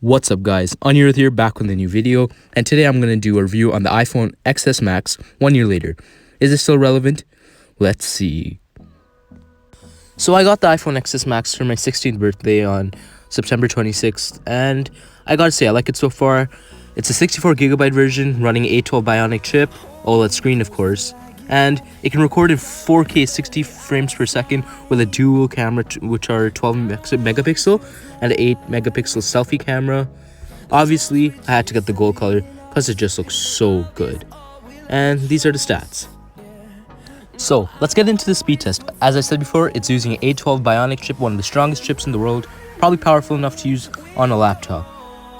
What's up guys, Anirudh here back with a new video, and today I'm going to do a review on the iPhone XS Max 1 year later. Is it still relevant? Let's see. So I got the iPhone XS Max for my 16th birthday on September 26th, and I gotta say I like it so far. It's a 64GB version running A12 Bionic chip, OLED screen of course, and it can record in 4K 60 frames per second with a dual camera which are 12 megapixel and an 8 megapixel selfie camera. Obviously I had to get the gold color because it just looks so good. And these are the stats. So let's get into the speed test. As I said before, it's using an A12 Bionic chip, one of the strongest chips in the world, probably powerful enough to use on a laptop.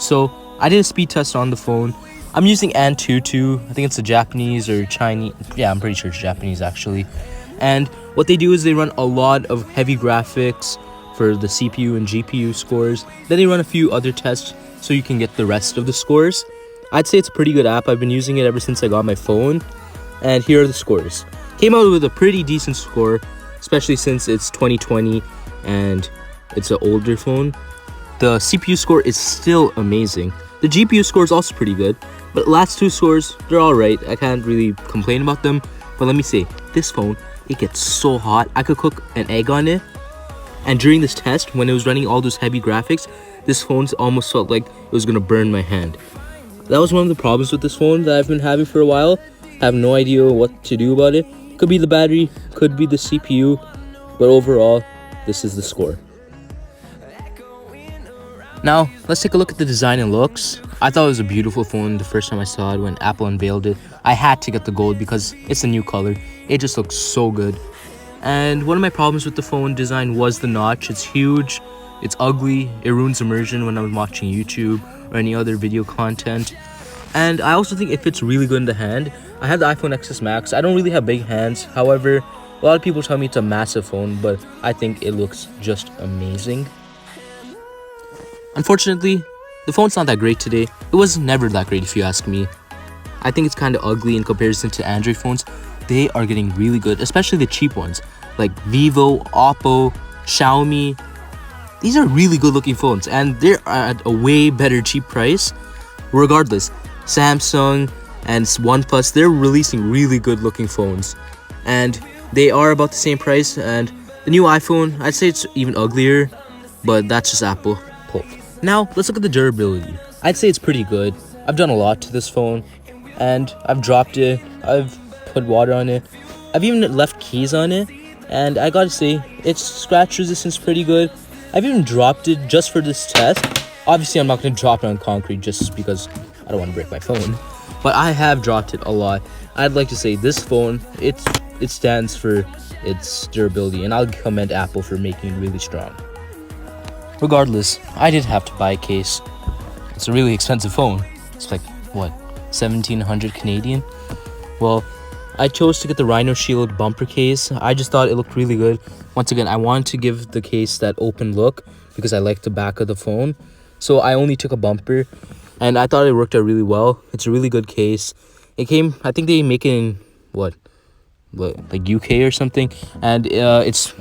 So I did a speed test on the phone. I'm using Antutu. I think it's a Japanese or Chinese. Yeah, I'm pretty sure it's Japanese actually. And what they do is they run a lot of heavy graphics for the CPU and GPU scores. Then they run a few other tests so you can get the rest of the scores. I'd say it's a pretty good app. I've been using it ever since I got my phone. And here are the scores. Came out with a pretty decent score, especially since it's 2020 and it's an older phone. The CPU score is still amazing. The GPU score is also pretty good, but the last two scores, they're alright. I can't really complain about them. But let me say, this phone, it gets so hot. I could cook an egg on it. And during this test, when it was running all those heavy graphics, this phone almost felt like it was going to burn my hand. That was one of the problems with this phone that I've been having for a while. I have no idea what to do about it. Could be the battery, could be the CPU, but overall, this is the score. Now, let's take a look at the design and looks. I thought it was a beautiful phone the first time I saw it when Apple unveiled it. I had to get the gold because it's a new color. It just looks so good. And one of my problems with the phone design was the notch. It's huge, it's ugly, it ruins immersion when I'm watching YouTube or any other video content. And I also think it fits really good in the hand. I have the iPhone XS Max. I don't really have big hands. However, a lot of people tell me it's a massive phone, but I think it looks just amazing. Unfortunately, the phone's not that great today. It was never that great if you ask me. I think it's kind of ugly in comparison to Android phones. They are getting really good, especially the cheap ones like Vivo, Oppo, Xiaomi. These are really good looking phones and they're at a way better cheap price. Regardless, Samsung and OnePlus, they're releasing really good looking phones and they are about the same price. And the new iPhone, I'd say it's even uglier, but that's just Apple. Now, let's look at the durability. I'd say it's pretty good. I've done a lot to this phone, and I've dropped it, I've put water on it, I've even left keys on it, and I gotta say, its scratch resistance is pretty good. I've even dropped it just for this test. Obviously, I'm not gonna drop it on concrete just because I don't want to break my phone, but I have dropped it a lot. I'd like to say this phone, it stands for its durability, and I'll commend Apple for making it really strong. Regardless, I did have to buy a case. It's a really expensive phone. It's like, what, 1700 Canadian? Well, I chose to get the Rhino Shield bumper case. I just thought it looked really good. Once again, I wanted to give the case that open look because I like the back of the phone. So I only took a bumper and I thought it worked out really well. It's a really good case. It came, I think they make it in, what like UK or something. And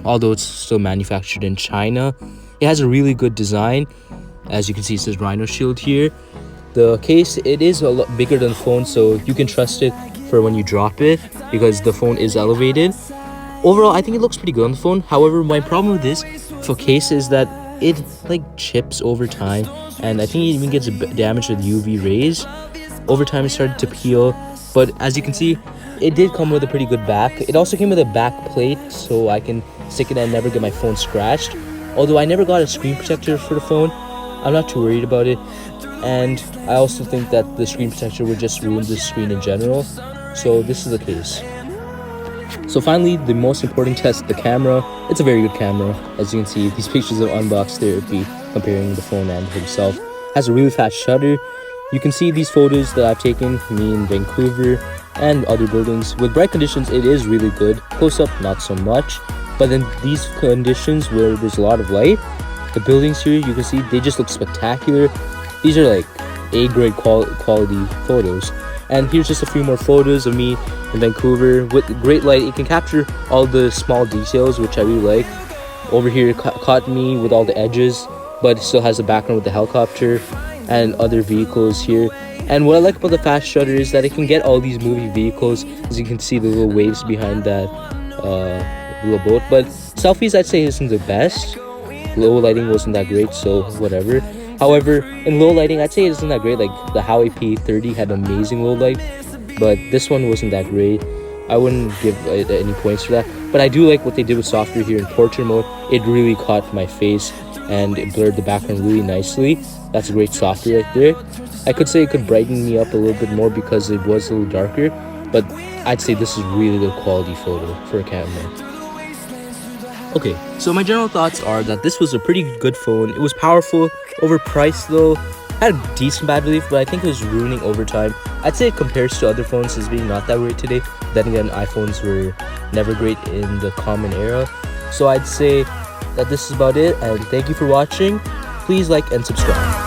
although it's still manufactured in China, it has a really good design. As you can see, it says Rhino Shield here. The case, it is a lot bigger than the phone, so you can trust it for when you drop it because the phone is elevated. Overall, I think it looks pretty good on the phone. However, my problem with this for case is that it like chips over time, and I think it even gets damaged with UV rays. Over time, it started to peel, but as you can see, it did come with a pretty good back. It also came with a back plate, so I can stick it and never get my phone scratched. Although I never got a screen protector for the phone, I'm not too worried about it. And I also think that the screen protector would just ruin the screen in general. So this is the case. So finally, the most important test, the camera. It's a very good camera. As you can see, these pictures of unboxed therapy comparing the phone and himself. Has a really fast shutter. You can see these photos that I've taken, me in Vancouver and other buildings. With bright conditions, it is really good. Close up, not so much. But in these conditions where there's a lot of light, the buildings here, you can see they just look spectacular. These are like A-grade quality photos. And here's just a few more photos of me in Vancouver. With great light, it can capture all the small details, which I really like. Over here, it caught me with all the edges, but it still has the background with the helicopter. and other vehicles here. And what I like about the fast shutter is that it can get all these moving vehicles. As you can see, the little waves behind that little boat. But selfies, I'd say, isn't the best. Low lighting wasn't that great, so whatever. However, in low lighting, I'd say it isn't that great. Like the Huawei P30 had amazing low light, but this one wasn't that great. I wouldn't give it any points for that. But I do like what they did with software here in portrait mode. It really caught my face and it blurred the background really nicely. That's a great software right there. I could say it could brighten me up a little bit more because it was a little darker, but I'd say this is really good quality photo for a camera. Okay, so my general thoughts are that this was a pretty good phone. It was powerful, overpriced though, had a decent battery life, but I think it was ruining over time. I'd say it compares to other phones as being not that great today. Then again, iPhones were never great in the common era. So I'd say that this is about it, and thank you for watching. Please like and subscribe.